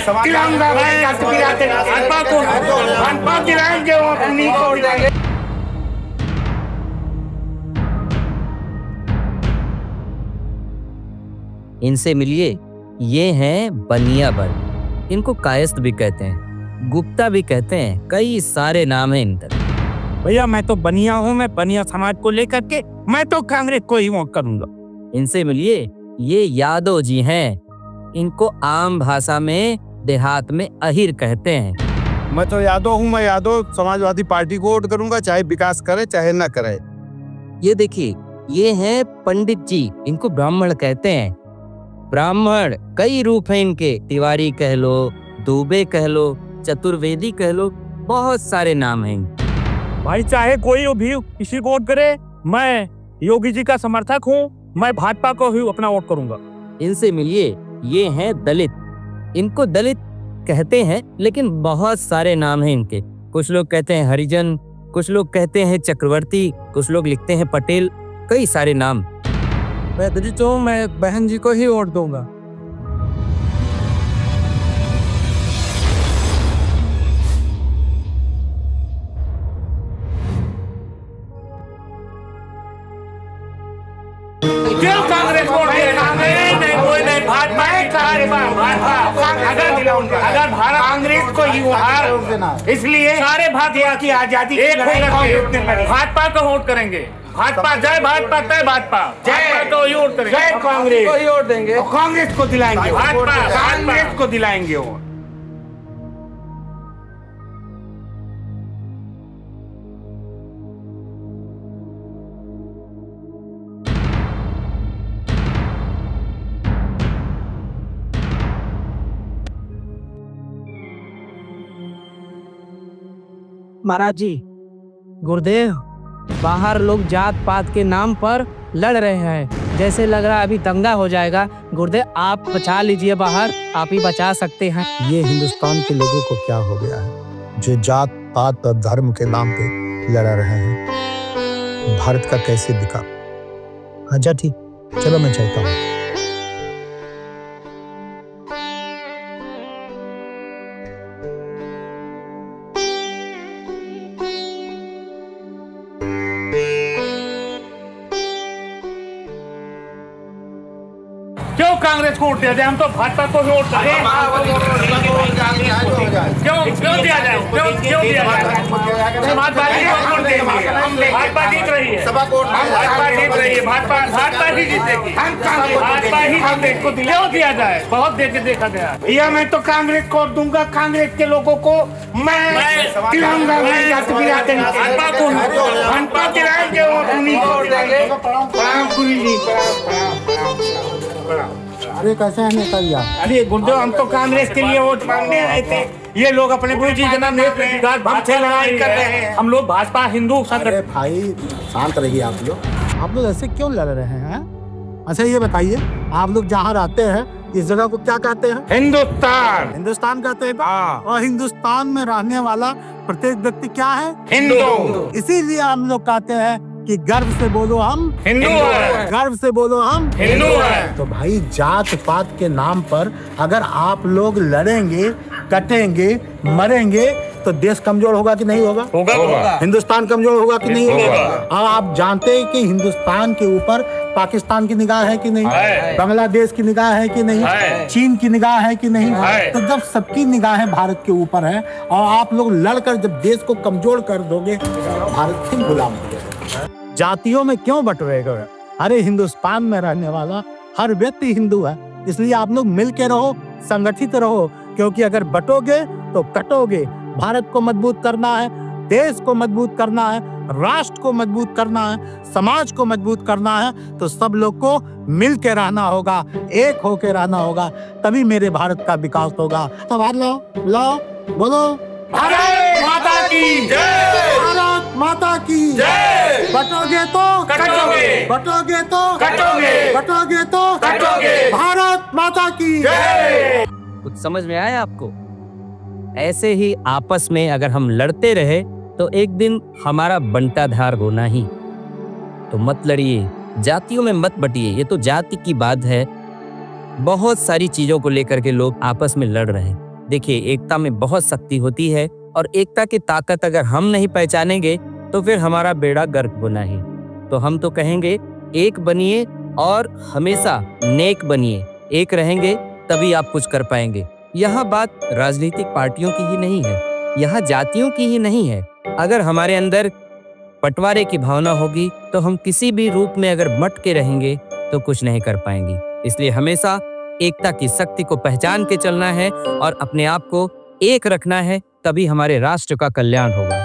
तिरंगा भाजपा गिराएंगे और उन्हीं को गिराएंगे। इनसे मिलिए, ये हैं बनिया वर्ग। इनको कायस्थ भी कहते हैं, गुप्ता भी कहते हैं, कई सारे नाम हैं इनके। भैया मैं तो बनिया हूँ, मैं बनिया समाज को लेकर के मैं तो कांग्रेस को ही वोट करूंगा। इनसे मिलिए, ये यादव जी हैं। इनको आम भाषा में देहात में अहिर कहते हैं। मैं तो यादव हूँ, मैं यादव समाजवादी पार्टी को वोट करूंगा, चाहे विकास करे चाहे ना करे। ये देखिए, ये हैं पंडित जी। इनको ब्राह्मण कहते हैं। ब्राह्मण कई रूप हैं इनके, तिवारी कह लो, दुबे कह लो, चतुर्वेदी कह लो, बहुत सारे नाम हैं। भाई चाहे कोई भी किसी को वोट करे, मैं योगी जी का समर्थक हूँ, मैं भाजपा को ही अपना वोट करूंगा। इनसे मिलिए, ये हैं दलित। इनको दलित कहते हैं, लेकिन बहुत सारे नाम हैं इनके। कुछ लोग कहते हैं हरिजन, कुछ लोग कहते हैं चक्रवर्ती, कुछ लोग लिखते हैं पटेल, कई सारे नाम। मैं दलित हूँ, मैं बहन जी को ही वोट दूंगा। क्यों कांग्रेस वोट नहीं, कोई नहीं, भाजपा अगर भारत कांग्रेस को ही हार, इसलिए सारे भारतीय की आजादी भाजपा को वोट करेंगे। भाजपा जय भाजपा, तय भाजपा, जय को ही वोट करेंगे, जय कांग्रेस को ही वोट देंगे, कांग्रेस को दिलाएंगे, भाजपा कांग्रेस को दिलाएंगे वोट। महाराज जी, गुरुदेव, बाहर लोग जात पात के नाम पर लड़ रहे हैं, जैसे लग रहा है अभी दंगा हो जाएगा। गुरुदेव आप बचा लीजिए, बाहर आप ही बचा सकते हैं। ये हिंदुस्तान के लोगों को क्या हो गया है जो जात पात और धर्म के नाम पे लड़ा रहे हैं? भारत का कैसे विकास? अच्छा ठीक, चलो मैं चलता हूँ। क्यों कांग्रेस को वोट दिया जाए? हम तो भाजपा को वोट करें। क्यों दिया जाए? क्यों दिया जाए? समाजवादी को वोट देंगे, भाजपा जीत रही है, भाजपा जीत रही है, भाजपा ही जीतेगी, भाजपा ही जीतेगी। क्यों दिया जाए? बहुत देख के देखा गया भैया। मैं तो कांग्रेस को वोट दूंगा। कांग्रेस के लोगों को मैं तिरंगा भाजपा को भाजपा गिराएंगे और उन्हीं को गिराएंगे। प्रणाम गुरु जी, अरे कैसे हैं नेता? अरे गुरुदेव, हम तो कांग्रेस के लिए वोट मांगने आए थे। ये लोग अपने गुरु जी के नाम हमसे लड़ाई कर रहे हैं। हम लोग भाजपा हिंदू अरे भाई शांत रहिए आप लोग ऐसे क्यों लड़ रहे हैं? अच्छा ये बताइए, आप लोग जहाँ रहते हैं इस जगह को क्या कहते हैं? हिंदुस्तान। हिंदुस्तान कहते हैं। और हिंदुस्तान में रहने वाला प्रत्येक व्यक्ति क्या है? हिंदू। इसीलिए हम लोग कहते हैं कि गर्व से बोलो हम हिंदू हैं, गर्व से बोलो हम हिंदू हैं। तो भाई जात पात के नाम पर अगर आप लोग लड़ेंगे, कटेंगे, मरेंगे तो देश कमजोर होगा कि नहीं होगा? होगा। हिंदुस्तान कमजोर होगा कि नहीं होगा? और आप जानते हैं कि हिंदुस्तान के ऊपर पाकिस्तान की निगाह है कि नहीं? बांग्लादेश की निगाह है कि नहीं? चीन की निगाह है कि नहीं? तो जब सबकी निगाहें भारत के ऊपर है और आप लोग लड़कर जब देश को कमजोर कर दोगे, भारत फिर गुलाम हो जाएगा। जातियों में क्यों बंटवे गए? अरे हिंदुस्तान में रहने वाला हर व्यक्ति हिंदू है, इसलिए आप लोग मिल के रहो, संगठित रहो, क्योंकि अगर बटोगे तो कटोगे। भारत को मजबूत करना है, देश को मजबूत करना है, राष्ट्र को मजबूत करना है, समाज को मजबूत करना है, तो सब लोग को मिल के रहना होगा, एक होके रहना होगा, तभी मेरे भारत का विकास होगा। तो लो बोलो भारत माता की जय, भारत माता की जय। बटोगे तो कटोगे, बटोगे तो कटोगे, बटोगे तो कटोगे। भारत माता की जय। कुछ समझ में आया आपको? ऐसे ही आपस में अगर हम लड़ते रहे तो एक दिन हमारा बंटाधार होना ही। तो मत लड़िए, जातियों में मत बटिए। ये तो जाति की बात है, बहुत सारी चीजों को लेकर के लोग आपस में लड़ रहे हैं। देखिए, एकता में बहुत शक्ति होती है और एकता की ताकत अगर हम नहीं पहचानेंगे तो फिर हमारा बेड़ा गर्क होना ही। तो हम तो कहेंगे एक बनिए और हमेशा नेक बनिए। एक रहेंगे तभी आप कुछ कर पाएंगे। यहाँ बात राजनीतिक पार्टियों की ही नहीं है, यहाँ जातियों की ही नहीं है। अगर हमारे अंदर बंटवारे की भावना होगी तो हम किसी भी रूप में अगर मट के रहेंगे तो कुछ नहीं कर पाएंगे। इसलिए हमेशा एकता की शक्ति को पहचान के चलना है और अपने आप को एक रखना है, तभी हमारे राष्ट्र का कल्याण होगा।